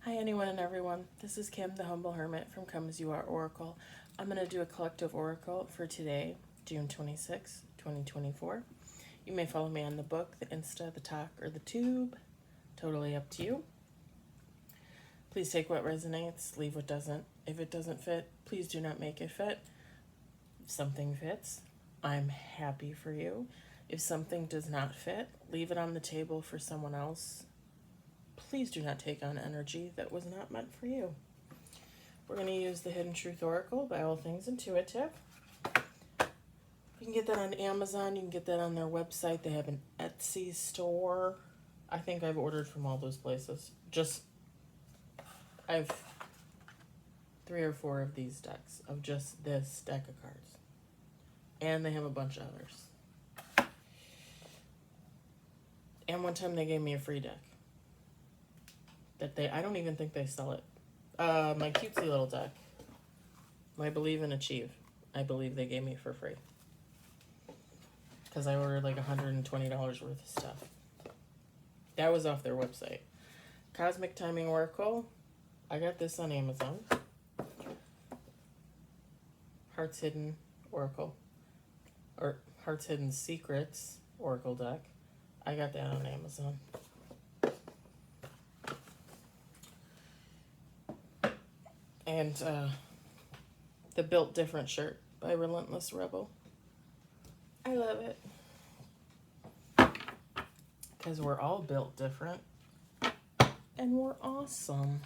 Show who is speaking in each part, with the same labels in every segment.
Speaker 1: Hi anyone and everyone, this is Kim the Humble Hermit from Come As You Are Oracle. I'm going to do a collective oracle for today, June 26, 2024. You may follow me on the book, the Insta, the talk, or the tube. Totally up to you. Please take what resonates, leave what doesn't. If it doesn't fit, please do not make it fit. If something fits, I'm happy for you. If something does not fit, leave it on the table for someone else. Please do not take on energy that was not meant for you. We're going to use the Hidden Truth Oracle by All Things Intuitive. You can get that on Amazon. You can get that on their website. They have an Etsy store. I think I've ordered from all those places. I've 3 or 4 of these decks of just this deck of cards. And they have a bunch of others. And one time they gave me a free deck. I don't even think they sell it. My cutesy little deck. My Believe and Achieve. I believe they gave me for free. Because I ordered like $120 worth of stuff. That was off their website. Cosmic Timing Oracle. I got this on Amazon. Heart's Hidden Oracle. Or Heart's Hidden Secrets Oracle deck. I got that on Amazon. And the Built Different shirt by Relentless Rebel. I love it. Because we're all built different. And we're awesome.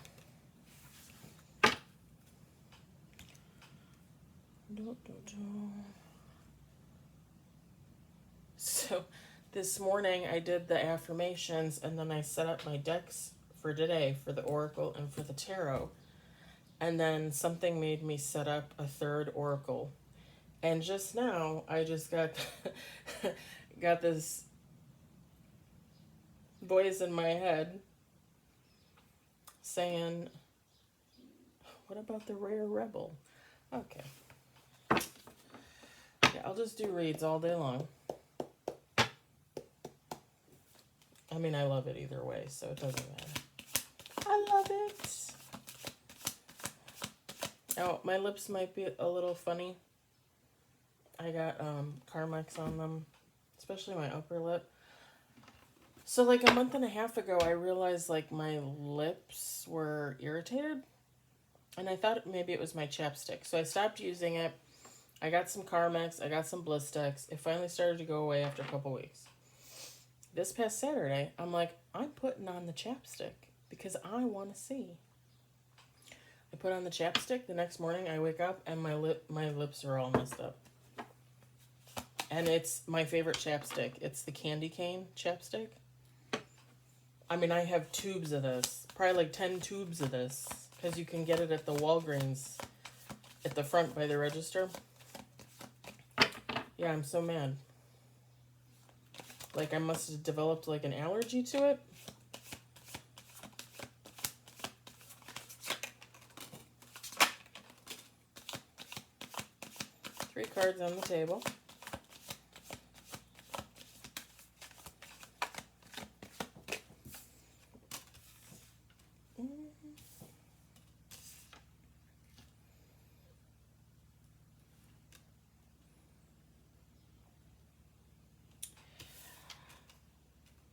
Speaker 1: So this morning I did the affirmations and then I set up my decks for today for the Oracle and for the Tarot. And then something made me set up a third oracle. And just now, I just got this voice in my head saying, what about the Rare Rebel? Okay. Yeah, I'll just do reads all day long. I mean, I love it either way, so it doesn't matter. I love it. Oh, my lips might be a little funny. I got Carmex on them, especially my upper lip. So like a month and a half ago, I realized like my lips were irritated. And I thought maybe it was my chapstick. So I stopped using it. I got some Carmex. I got some Blistex. It finally started to go away after a couple weeks. This past Saturday, I'm like, I'm putting on the chapstick because I want to see. I put on the chapstick. The next morning I wake up and my lips are all messed up. And it's my favorite chapstick. It's the Candy Cane chapstick. I mean, I have tubes of this. Probably like 10 tubes of this. Because you can get it at the Walgreens at the front by the register. Yeah, I'm so mad. Like I must have developed like an allergy to it. Three cards on the table.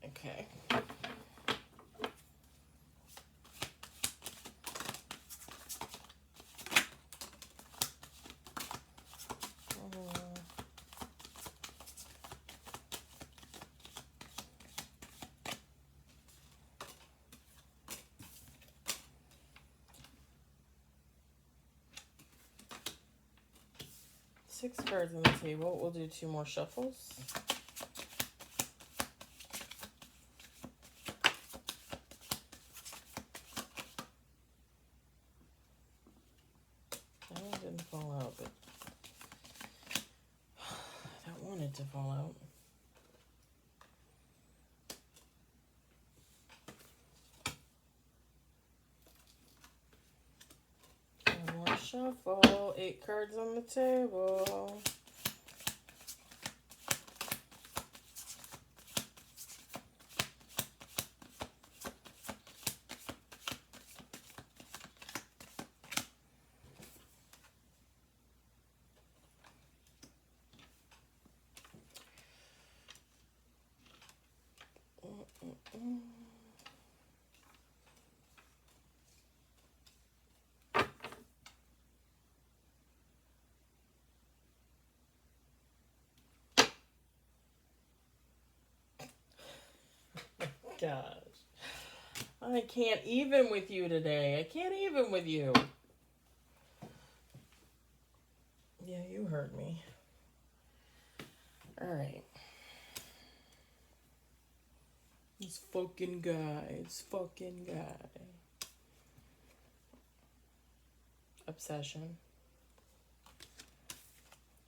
Speaker 1: Okay. Six cards on the table. We'll do 2 more shuffles. That one didn't fall out, but that wanted to fall out. One more shuffle. 8 cards on the table. Gosh. I can't even with you today. I can't even with you. Yeah, you heard me. Alright. This fucking guy. Obsession.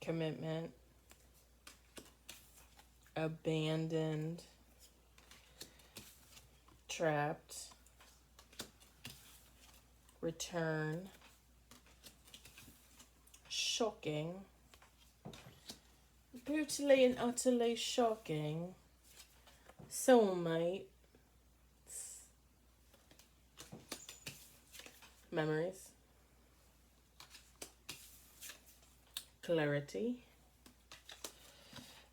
Speaker 1: Commitment. Abandoned. Trapped. Return. Shocking. Brutally and utterly shocking. Soulmate. Memories. Clarity.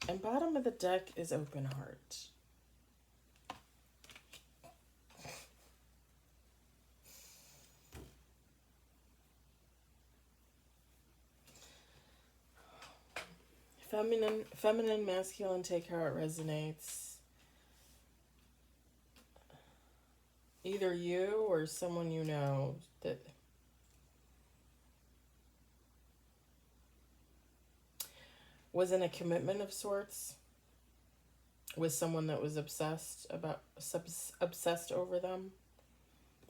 Speaker 1: And bottom of the deck is open heart. Feminine, masculine, take how it resonates. Either you or someone you know that was in a commitment of sorts with someone that was obsessed over them,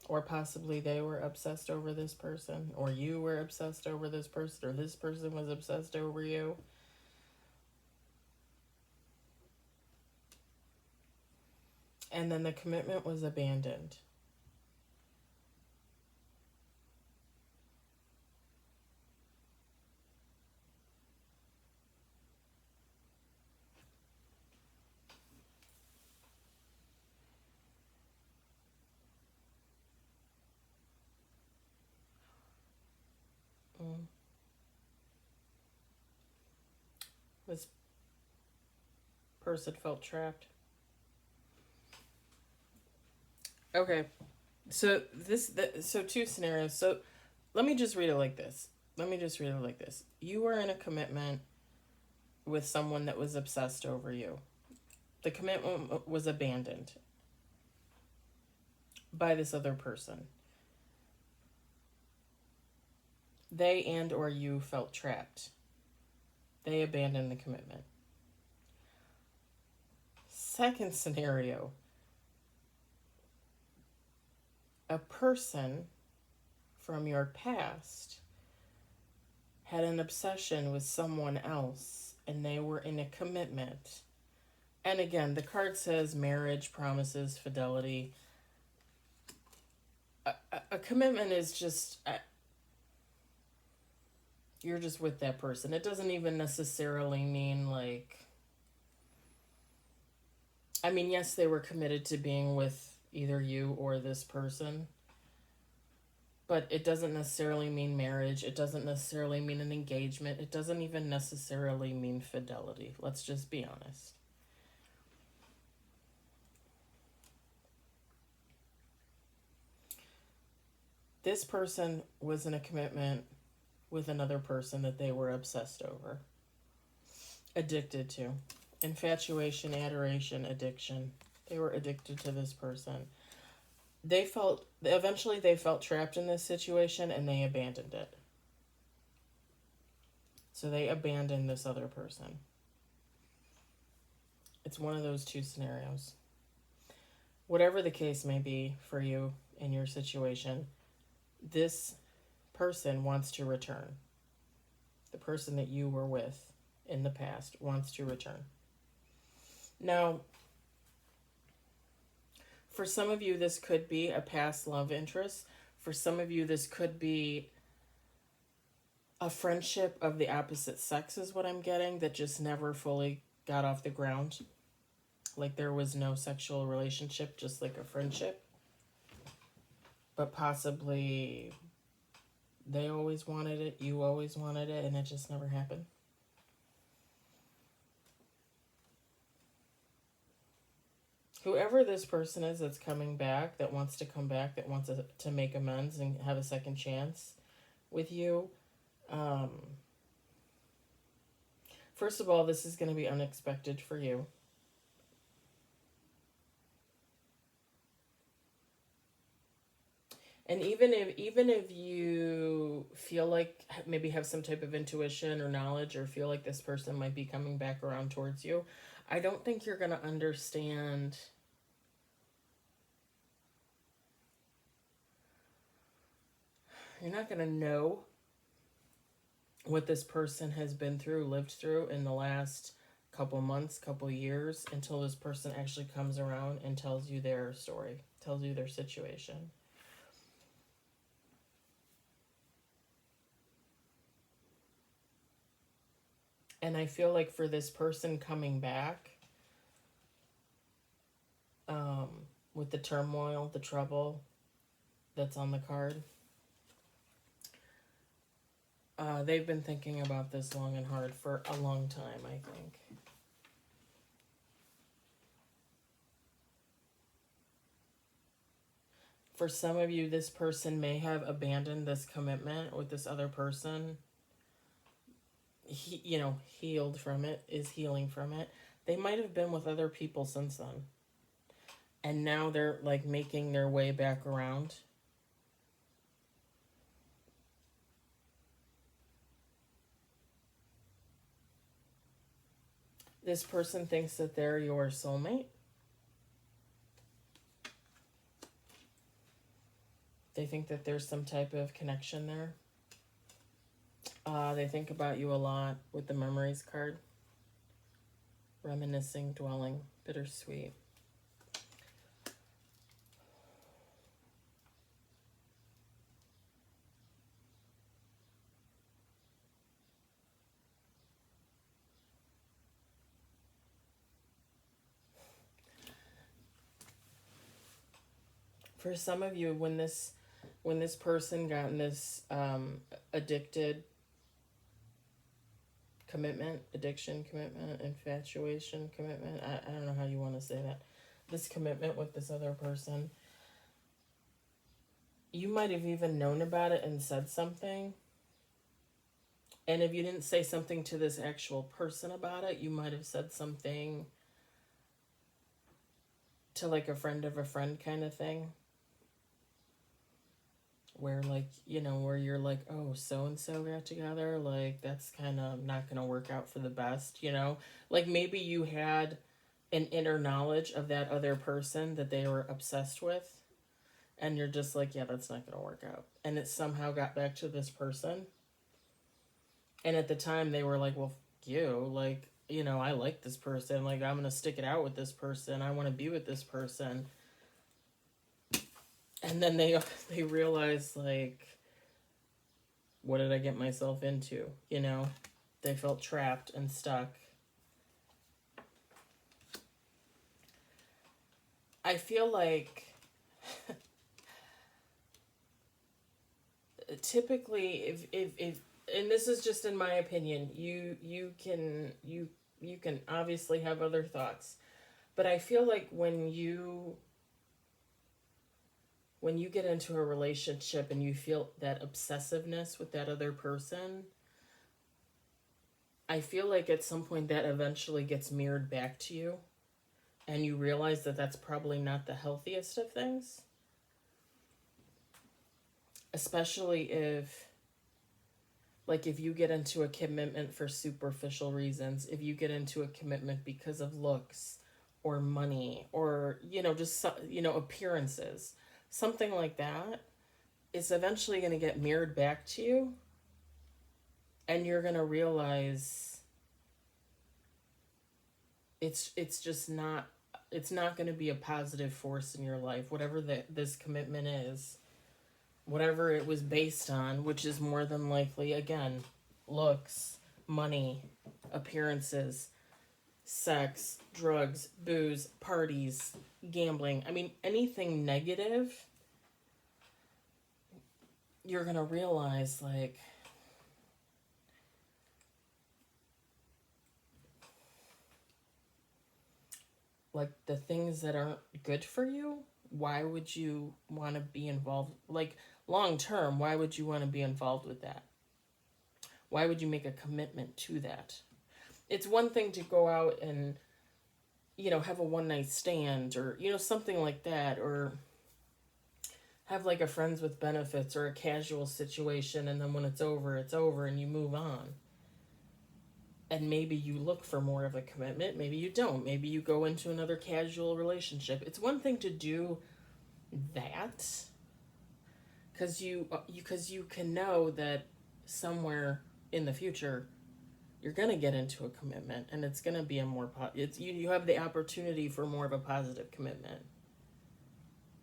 Speaker 1: or possibly they were obsessed over this person, or you were obsessed over this person, or this person was obsessed over you. And then the commitment was abandoned. This person felt trapped. Okay, so so two scenarios. So let me just read it like this. You were in a commitment with someone that was obsessed over you. The commitment was abandoned by this other person. They and or you felt trapped. They abandoned the commitment. Second scenario. A person from your past had an obsession with someone else and they were in a commitment. And again, the card says marriage, promises, fidelity. A commitment is just, you're just with that person. It doesn't even necessarily mean like, I mean, yes, they were committed to being with either you or this person, but it doesn't necessarily mean marriage. It doesn't necessarily mean an engagement. It doesn't even necessarily mean fidelity. Let's just be honest. This person was in a commitment with another person that they were obsessed over, addicted to. Infatuation, adoration, addiction. They were addicted to this person. Eventually they felt trapped in this situation and they abandoned it. So they abandoned this other person. It's one of those two scenarios. Whatever the case may be for you in your situation, this person wants to return. The person that you were with in the past wants to return. Now, for some of you, this could be a past love interest. For some of you, this could be a friendship of the opposite sex is what I'm getting, that just never fully got off the ground. Like there was no sexual relationship, just like a friendship. But possibly they always wanted it, you always wanted it, and it just never happened. Whoever this person is that's coming back, that wants to come back, that wants to make amends and have a second chance with you, first of all, this is going to be unexpected for you. And even if you feel like maybe have some type of intuition or knowledge or feel like this person might be coming back around towards you, I don't think you're going to understand. You're not going to know what this person has been through, lived through in the last couple months, couple years, until this person actually comes around and tells you their story, tells you their situation. And I feel like for this person coming back, with the turmoil, the trouble that's on the card, they've been thinking about this long and hard for a long time, I think. For some of you, this person may have abandoned this commitment with this other person. Healed from it, is healing from it. They might have been with other people since then. And now they're like making their way back around. This person thinks that they're your soulmate. They think that there's some type of connection there. They think about you a lot with the memories card. Reminiscing, dwelling, bittersweet. For some of you, when this person got in this addicted commitment, addiction, commitment, infatuation, commitment, I don't know how you want to say that, this commitment with this other person, you might have even known about it and said something. And if you didn't say something to this actual person about it, you might have said something to like a friend of a friend kind of thing. Where like, where you're like, oh, so-and-so got together, like that's kind of not going to work out for the best, Like maybe you had an inner knowledge of that other person that they were obsessed with. And you're just like, yeah, that's not going to work out. And it somehow got back to this person. And at the time they were like, well, you, like, I like this person. Like, I'm going to stick it out with this person. I want to be with this person. And then they realize, like, what did I get myself into? They felt trapped and stuck. I feel like typically if and this is just in my opinion, you can obviously have other thoughts, but I feel like when you get into a relationship and you feel that obsessiveness with that other person, I feel like at some point that eventually gets mirrored back to you, and you realize that that's probably not the healthiest of things. Especially if you get into a commitment for superficial reasons, if you get into a commitment because of looks or money or, just, appearances, something like that, it's eventually going to get mirrored back to you. And you're going to realize it's not going to be a positive force in your life, whatever this commitment is. Whatever it was based on, which is more than likely, again, looks, money, appearances, sex, drugs, booze, parties, gambling. I mean, anything negative, you're going to realize, like the things that aren't good for you, why would you want to be involved? Like, long term, why would you want to be involved with that? Why would you make a commitment to that? It's one thing to go out and, have a one night stand or, something like that, or have like a friends with benefits or a casual situation, and then when it's over and you move on. And maybe you look for more of a commitment, maybe you don't. Maybe you go into another casual relationship. It's one thing to do that because you can know that somewhere in the future you're going to get into a commitment, and it's going to be a more it's you have the opportunity for more of a positive commitment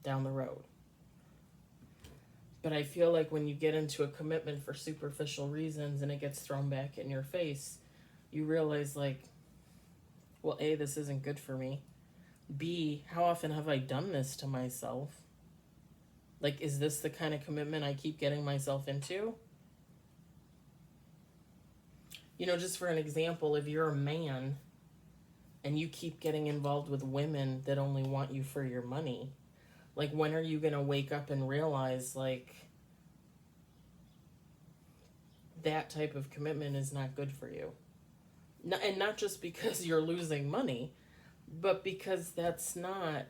Speaker 1: down the road. But I feel like when you get into a commitment for superficial reasons and it gets thrown back in your face, you realize, like, well, A, this isn't good for me. B, how often have I done this to myself? Like, is this the kind of commitment I keep getting myself into? You know, just for an example, if you're a man and you keep getting involved with women that only want you for your money, like, when are you going to wake up and realize, like, that type of commitment is not good for you? And not just because you're losing money, but because that's not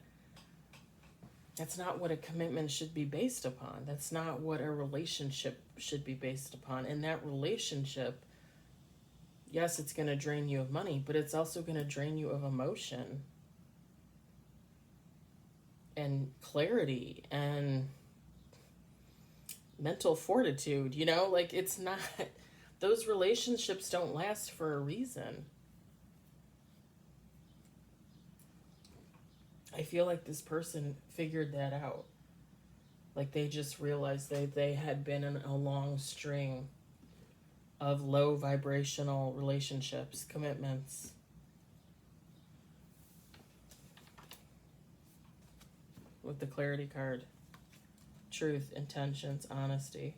Speaker 1: what a commitment should be based upon. That's not what a relationship should be based upon. And that relationship, yes, it's going to drain you of money, but it's also going to drain you of emotion and clarity and mental fortitude. You know, like, it's not, those relationships don't last for a reason. I feel like this person figured that out. Like, they just realized they had been in a long string of low vibrational relationships, commitments. With the clarity card. Truth, intentions, honesty.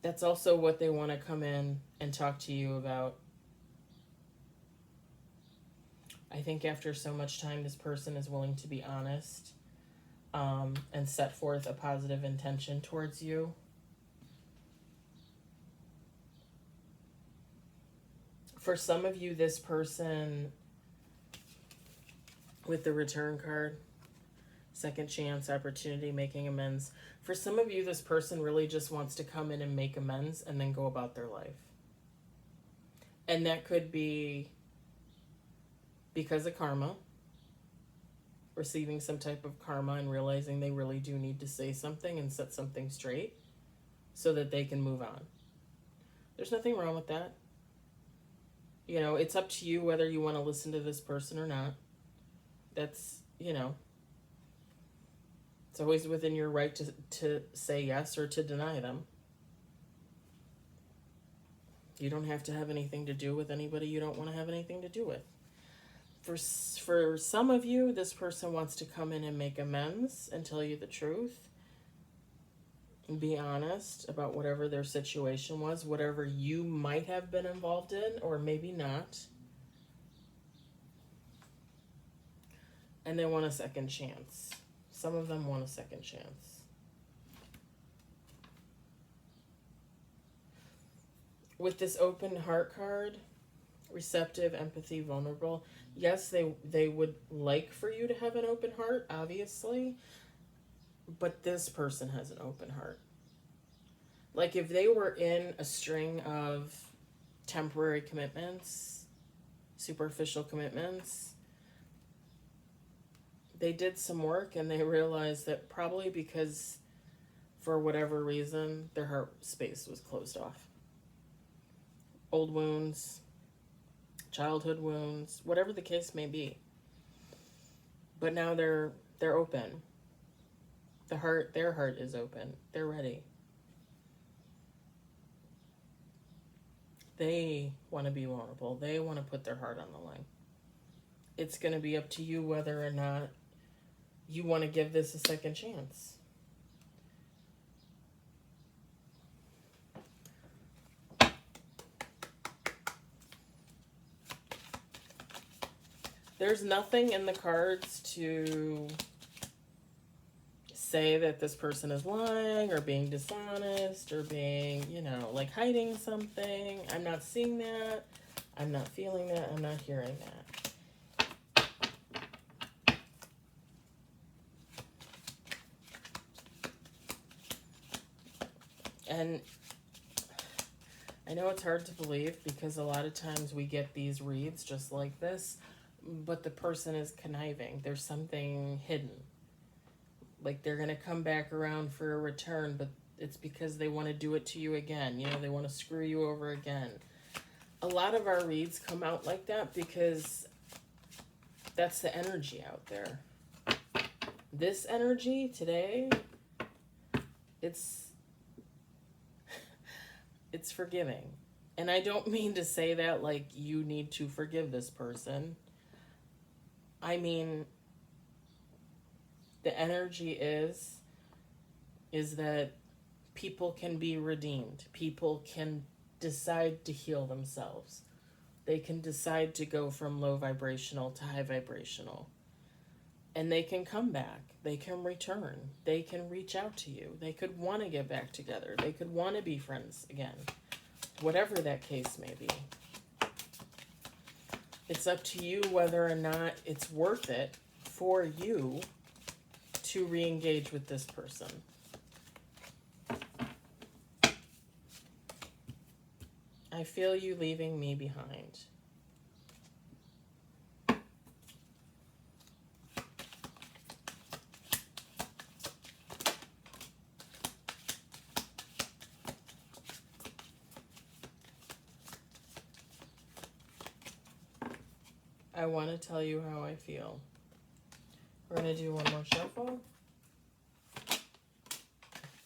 Speaker 1: That's also what they want to come in and talk to you about. I think after so much time, this person is willing to be honest, and set forth a positive intention towards you. For some of you, this person, with the return card, second chance, opportunity, making amends. For some of you, this person really just wants to come in and make amends and then go about their life. And that could be because of karma, receiving some type of karma and realizing they really do need to say something and set something straight so that they can move on. There's nothing wrong with that. You know, it's up to you whether you want to listen to this person or not. That's, you know, it's always within your right to say yes or to deny them. You don't have to have anything to do with anybody you don't want to have anything to do with. For some of you, this person wants to come in and make amends and tell you the truth and be honest about whatever their situation was, whatever you might have been involved in or maybe not. And they want a second chance. Some of them want a second chance. With this open heart card, receptive, empathy, vulnerable. Yes, they would like for you to have an open heart, obviously. But this person has an open heart. Like, if they were in a string of temporary commitments, superficial commitments, they did some work and they realized that probably because, for whatever reason, their heart space was closed off. Old wounds, childhood wounds, whatever the case may be. But now they're open. Their heart is open. They're ready. They want to be vulnerable. They want to put their heart on the line. It's going to be up to you whether or not you want to give this a second chance. There's nothing in the cards to say that this person is lying or being dishonest or being, you know, like hiding something. I'm not seeing that. I'm not feeling that. I'm not hearing that. And I know it's hard to believe because a lot of times we get these reads just like this, but the person is conniving. There's something hidden. Like they're going to come back around for a return, but it's because they want to do it to you again. You know, they want to screw you over again. A lot of our reads come out like that because that's the energy out there. This energy today, it's forgiving. And I don't mean to say that like you need to forgive this person. I mean, the energy is that people can be redeemed. People can decide to heal themselves. They can decide to go from low vibrational to high vibrational. And they can come back. They can return. They can reach out to you. They could want to get back together. They could want to be friends again. Whatever that case may be. It's up to you whether or not it's worth it for you to re-engage with this person. I feel you leaving me behind. I want to tell you how I feel. We're going to do one more shuffle.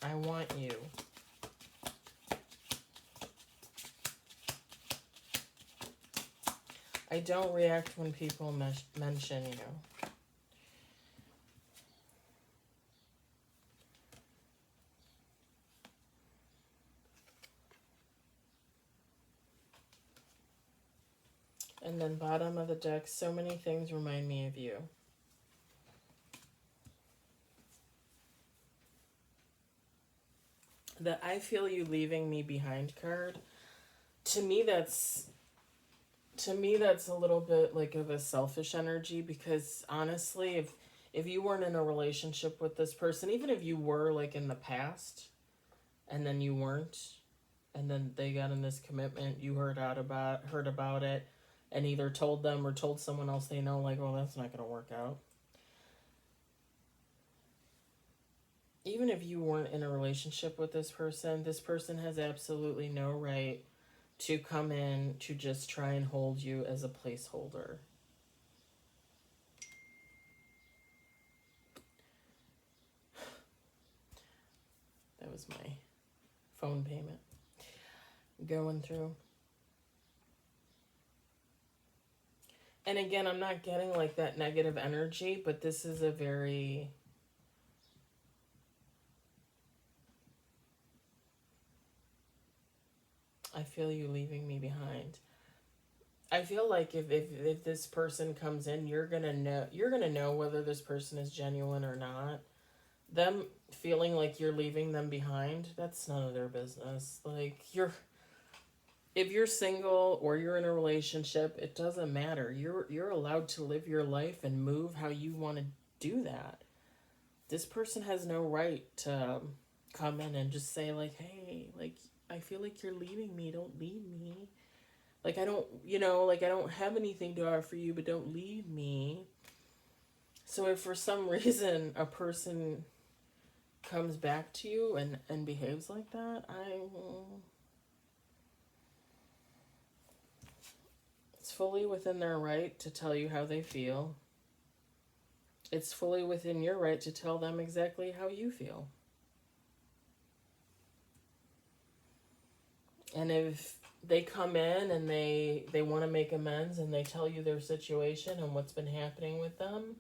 Speaker 1: I want you. I don't react when people mention you. And then bottom of the deck, so many things remind me of you. The I feel you leaving me behind card, to me that's a little bit like of a selfish energy, because honestly, if you weren't in a relationship with this person, even if you were like in the past and then you weren't, and then they got in this commitment, you heard about it, and either told them or told someone else they know, like, well, that's not going to work out. Even if you weren't in a relationship with this person has absolutely no right to come in to just try and hold you as a placeholder. That was my phone payment going through. And again, I'm not getting like that negative energy, but this is a very... I feel you leaving me behind. I feel like if this person comes in, you're gonna know whether this person is genuine or not. Them feeling like you're leaving them behind, that's none of their business. Like, if you're single or you're in a relationship, it doesn't matter. You're allowed to live your life and move how you want to do that. This person has no right to come in and just say like, hey, like, I feel like you're leaving me. Don't leave me. Like, I don't have anything to offer you, but don't leave me. So if for some reason a person comes back to you and behaves like that, it's fully within their right to tell you how they feel. It's fully within your right to tell them exactly how you feel. And if they come in and they want to make amends and they tell you their situation and what's been happening with them,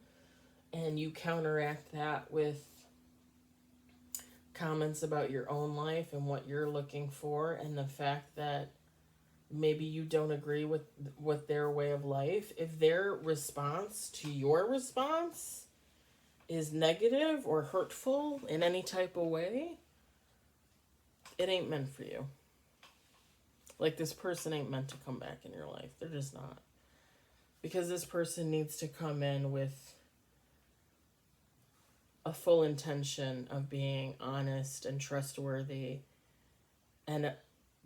Speaker 1: and you counteract that with comments about your own life and what you're looking for, and the fact that maybe you don't agree with their way of life, if their response to your response is negative or hurtful in any type of way, it ain't meant for you. Like, this person ain't meant to come back in your life. They're just not. Because this person needs to come in with a full intention of being honest and trustworthy and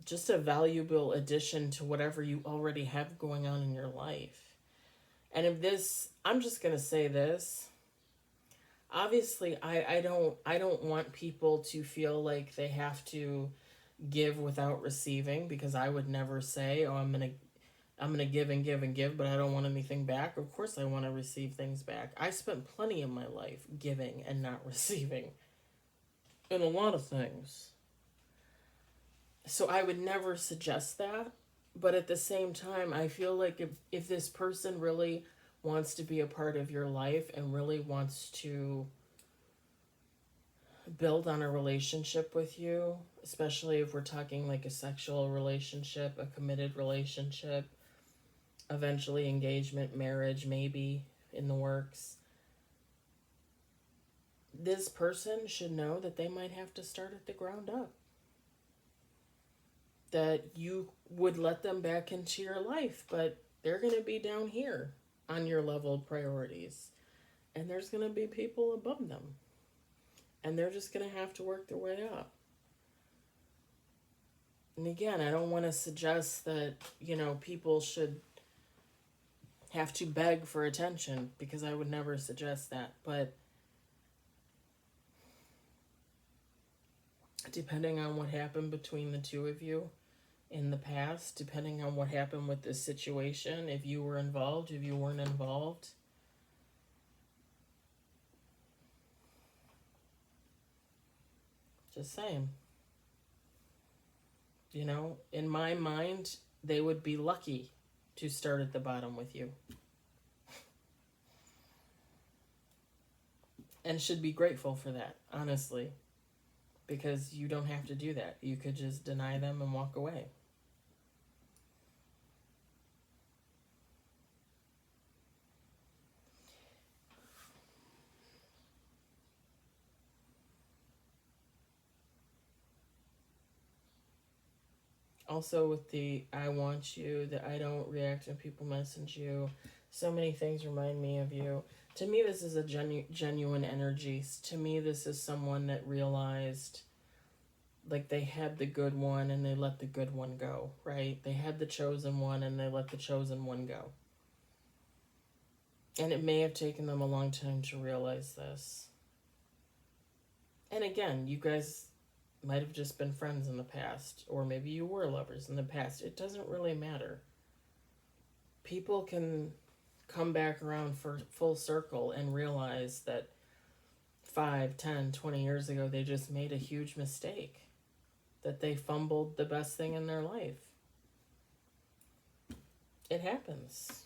Speaker 1: just a valuable addition to whatever you already have going on in your life. And if this, I'm just going to say this. Obviously, I don't want people to feel like they have to give without receiving, because I would never say, "Oh, I'm gonna give and give and give, but I don't want anything back." Of course, I want to receive things back. I spent plenty of my life giving and not receiving in a lot of things. So I would never suggest that. But at the same time, I feel like if this person really wants to be a part of your life and really wants to build on a relationship with you, especially if we're talking like a sexual relationship, a committed relationship, eventually engagement, marriage, maybe in the works, this person should know that they might have to start at the ground up. That you would let them back into your life, but they're going to be down here on your level of priorities. And there's going to be people above them. And they're just going to have to work their way up. And again, I don't want to suggest that, people should have to beg for attention, because I would never suggest that. But depending on what happened between the two of you in the past, depending on what happened with this situation, if you were involved, if you weren't involved, just saying. In my mind, they would be lucky to start at the bottom with you. And should be grateful for that, honestly. Because you don't have to do that. You could just deny them and walk away. Also with the "I want you," the "I don't react when people message you," so many things remind me of you. To me, this is a genuine energy. To me, this is someone that realized like they had the good one and they let the good one go, right? They had the chosen one and they let the chosen one go. And it may have taken them a long time to realize this. And again, you guys might have just been friends in the past, or maybe you were lovers in the past. It doesn't really matter. People can come back around for full circle and realize that 5, 10, 20 years ago they just made a huge mistake, that they fumbled the best thing in their life. It happens.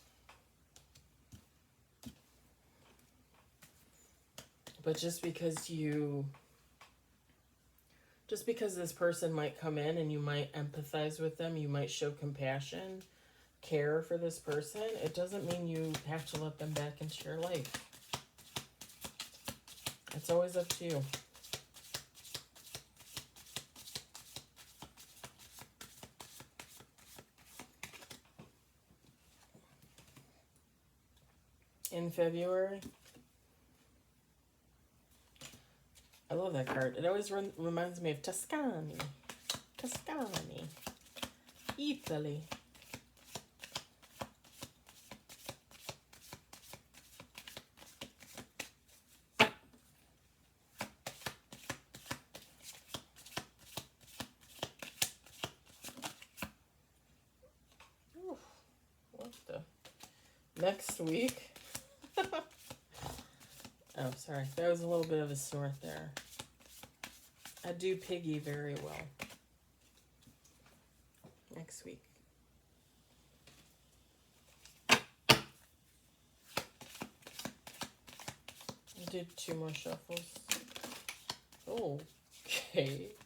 Speaker 1: But just because this person might come in and you might empathize with them, you might show compassion, care for this person, it doesn't mean you have to let them back into your life. It's always up to you. In February, I love that card. It always reminds me of Tuscany, Italy. Oof, what the? Next week. Oh, sorry. That was a little bit of a snort there. I do piggy very well. Next week. I did 2 more shuffles. Oh, okay.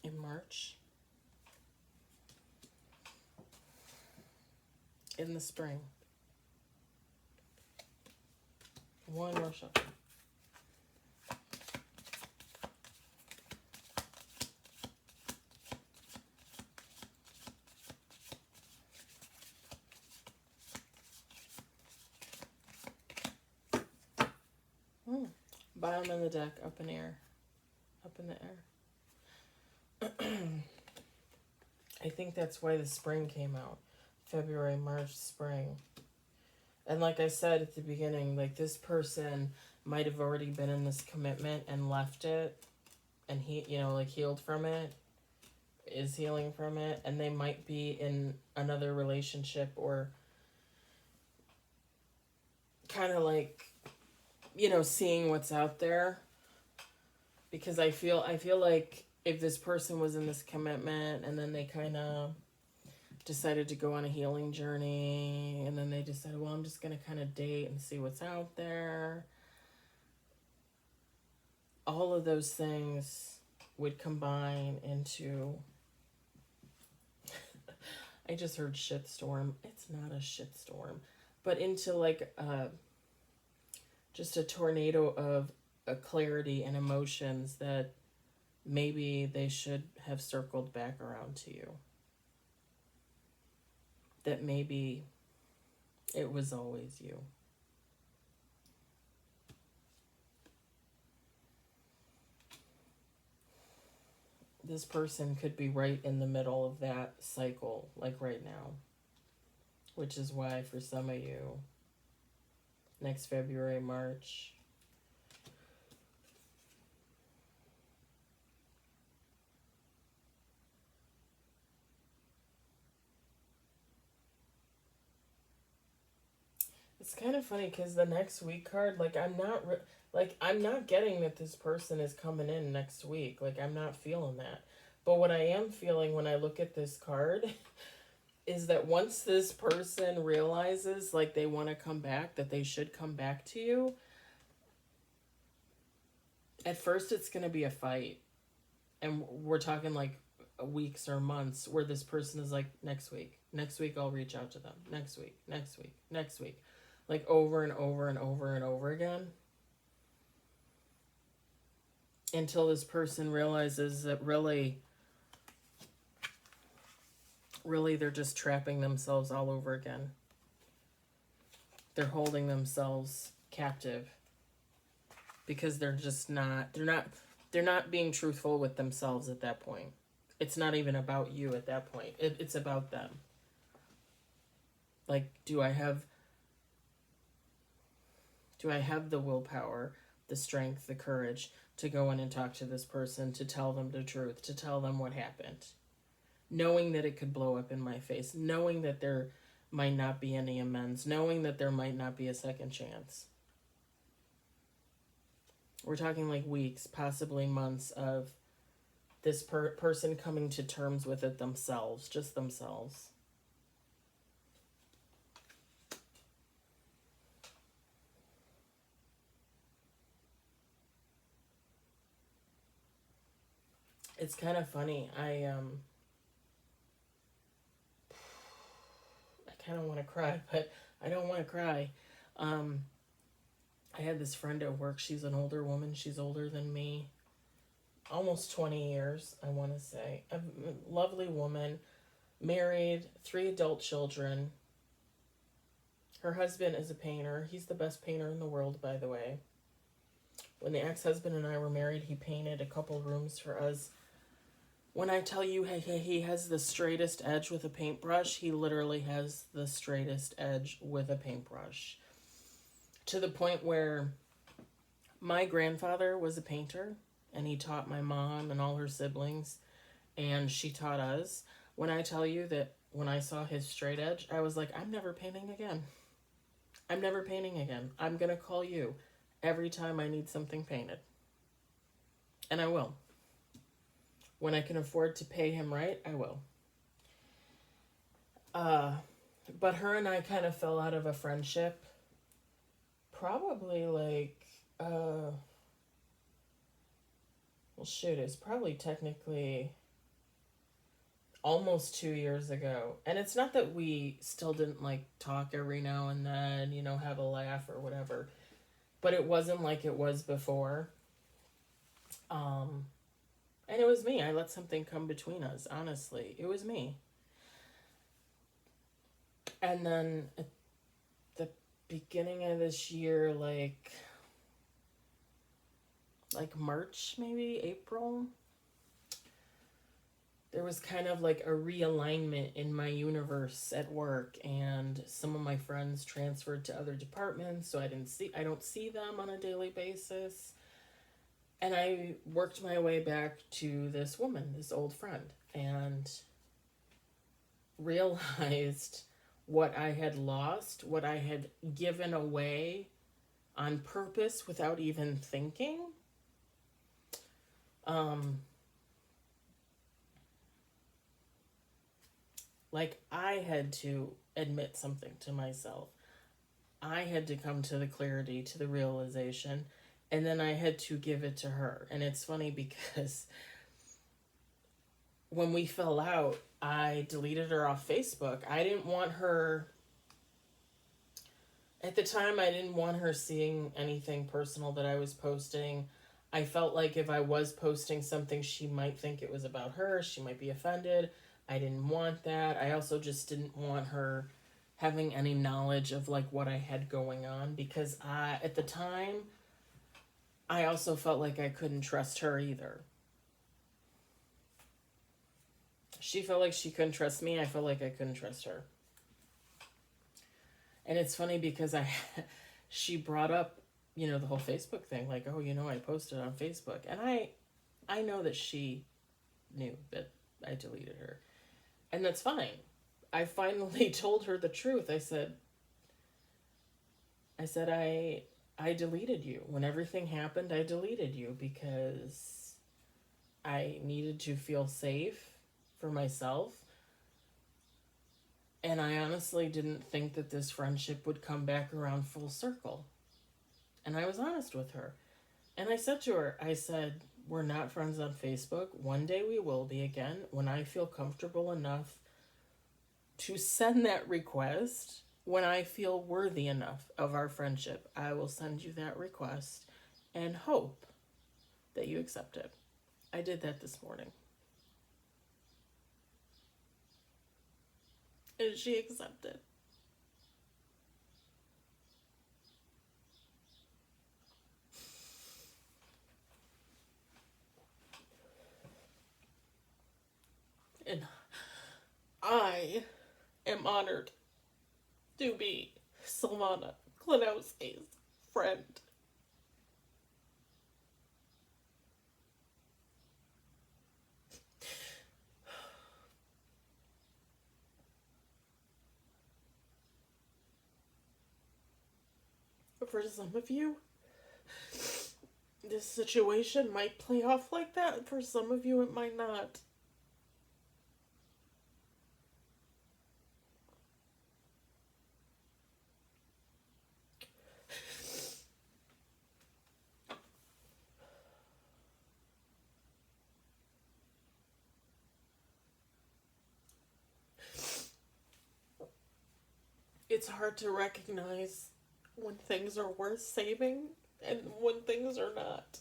Speaker 1: In March. In the spring. 1 more shuffle. Bottom of the deck, up in air. Up in the air. I think that's why the spring came out. February, March, spring. And like I said at the beginning, like this person might have already been in this commitment and left it and healed from it, is healing from it, and they might be in another relationship or kind of like, seeing what's out there. Because I feel like if this person was in this commitment and then they kind of decided to go on a healing journey and then they decided, well, I'm just going to kind of date and see what's out there. All of those things would combine into, I just heard shitstorm. It's not a shitstorm, but into like just a tornado of clarity and emotions that maybe they should have circled back around to you. That maybe it was always you. This person could be right in the middle of that cycle, like right now. Which is why for some of you, next February, March, it's kind of funny because the next week card, like I'm not getting that this person is coming in next week. Like I'm not feeling that. But what I am feeling when I look at this card is that once this person realizes like they want to come back, that they should come back to you, at first it's going to be a fight. And we're talking like weeks or months where this person is like, next week I'll reach out to them, next week, like over and over and over and over again, until this person realizes that really they're just trapping themselves all over again. They're holding themselves captive because they're not being truthful with themselves at that point. It's not even about you at that point. It's about them. Like, do I have the willpower, the strength, the courage to go in and talk to this person, to tell them the truth, to tell them what happened, knowing that it could blow up in my face, knowing that there might not be any amends, knowing that there might not be a second chance. We're talking like weeks, possibly months of this person coming to terms with it themselves, just themselves. It's kind of funny. I kind of want to cry, but I don't want to cry. I had this friend at work. She's an older woman. She's older than me. Almost 20 years, I want to say. A lovely woman, married, 3 adult children. Her husband is a painter. He's the best painter in the world, by the way. When the ex-husband and I were married, he painted a couple rooms for us. When I tell you he has the straightest edge with a paintbrush, he literally has the straightest edge with a paintbrush. To the point where my grandfather was a painter, and he taught my mom and all her siblings, and she taught us. When I tell you that when I saw his straight edge, I was like, I'm never painting again. I'm never painting again. I'm going to call you every time I need something painted. And I will. When I can afford to pay him right, I will. But her and I kind of fell out of a friendship. Probably like, well, shoot, it's probably technically almost 2 years ago. And it's not that we still didn't like talk every now and then, have a laugh or whatever. But it wasn't like it was before. And it was me. I let something come between us, honestly. It was me. And then at the beginning of this year, like, like March, maybe April, there was kind of like a realignment in my universe at work, and some of my friends transferred to other departments, so I don't see them on a daily basis. And I worked my way back to this woman, this old friend, and realized what I had lost, what I had given away on purpose without even thinking. Um, like I had to admit something to myself. I had to come to the clarity, to the realization, and then I had to give it to her. And it's funny because when we fell out, I deleted her off Facebook. I didn't want her, at the time, I didn't want her seeing anything personal that I was posting. I felt like if I was posting something, she might think it was about her. She might be offended. I didn't want that. I also just didn't want her having any knowledge of like what I had going on, because at the time, I also felt like I couldn't trust her either. She felt like she couldn't trust me. I felt like I couldn't trust her. And it's funny because she brought up, the whole Facebook thing, like, oh, I posted on Facebook. And I know that she knew that I deleted her. And that's fine. I finally told her the truth. I deleted you. When everything happened, I deleted you because I needed to feel safe for myself. And I honestly didn't think that this friendship would come back around full circle. And I was honest with her. And I said to her, we're not friends on Facebook. One day we will be again. When I feel comfortable enough to send that request, when I feel worthy enough of our friendship, I will send you that request and hope that you accept it. I did that this morning. And she accepted. And I am honored to be Silvana Klanowski's friend. For some of you, this situation might play off like that. For some of you, it might not. It's hard to recognize when things are worth saving and when things are not.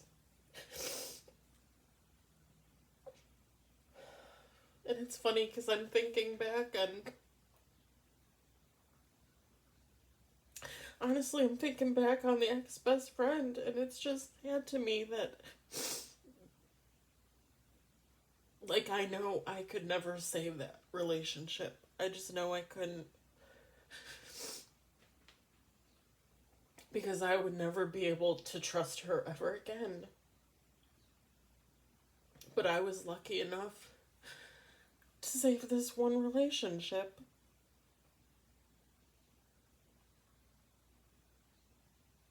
Speaker 1: And it's funny because I'm thinking back, and honestly, I'm thinking back on the ex-best friend, and it's just sad to me that, like, I know I could never save that relationship. I just know I couldn't. Because I would never be able to trust her ever again. But I was lucky enough to save this one relationship.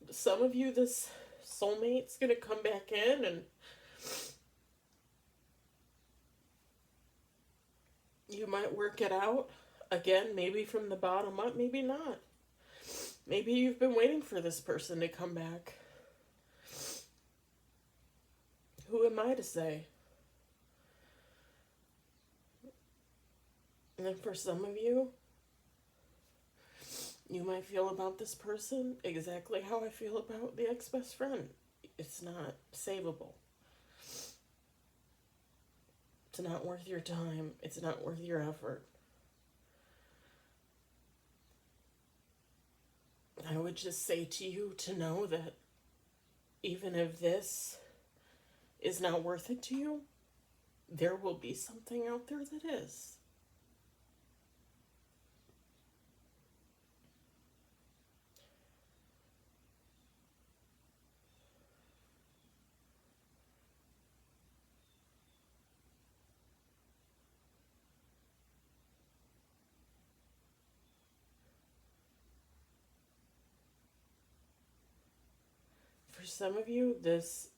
Speaker 1: Some of you, this soulmate's gonna come back in and you might work it out. Again, maybe from the bottom up, maybe not. Maybe you've been waiting for this person to come back. Who am I to say? And then for some of you, you might feel about this person exactly how I feel about the ex-best friend. It's not savable. It's not worth your time. It's not worth your effort. I would just say to you to know that even if this is not worth it to you, there will be something out there that is. For some of you, this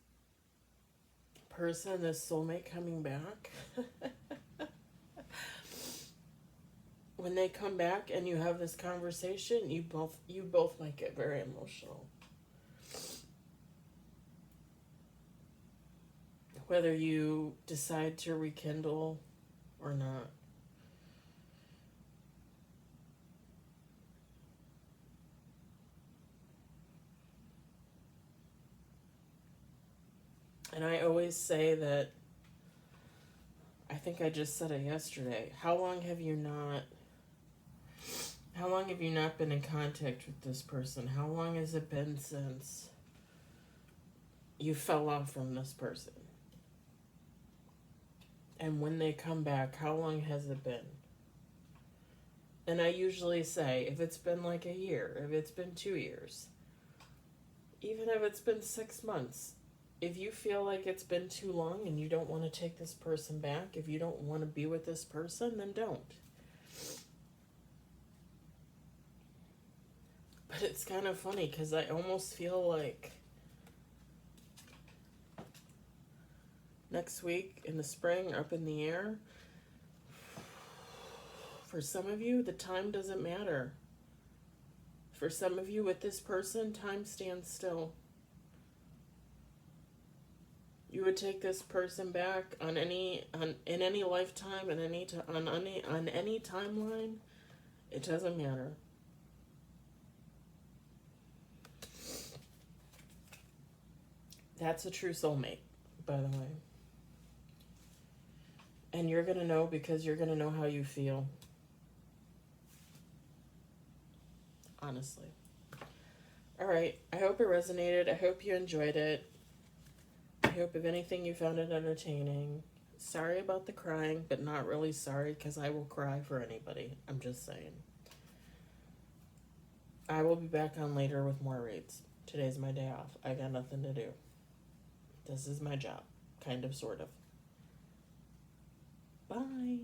Speaker 1: person, this soulmate coming back, when they come back and you have this conversation, you both might get very emotional. Whether you decide to rekindle or not. And I always say that, I think I just said it yesterday. How long have you not been in contact with this person? How long has it been since you fell off from this person? And when they come back, how long has it been? And I usually say, if it's been like a year, if it's been 2 years, even if it's been 6 months, if you feel like it's been too long and you don't want to take this person back, if you don't want to be with this person, then don't. But it's kind of funny because I almost feel like next week in the spring, up in the air, for some of you, the time doesn't matter. For some of you, with this person, time stands still. You would take this person back in any lifetime, on any timeline. It doesn't matter. That's a true soulmate, by the way. And you're gonna know because you're gonna know how you feel. Honestly. All right. I hope it resonated. I hope you enjoyed it. I hope, if anything, you found it entertaining. Sorry about the crying, but not really sorry because I will cry for anybody. I'm just saying. I will be back on later with more reads. Today's my day off. I got nothing to do. This is my job. Kind of, sort of. Bye.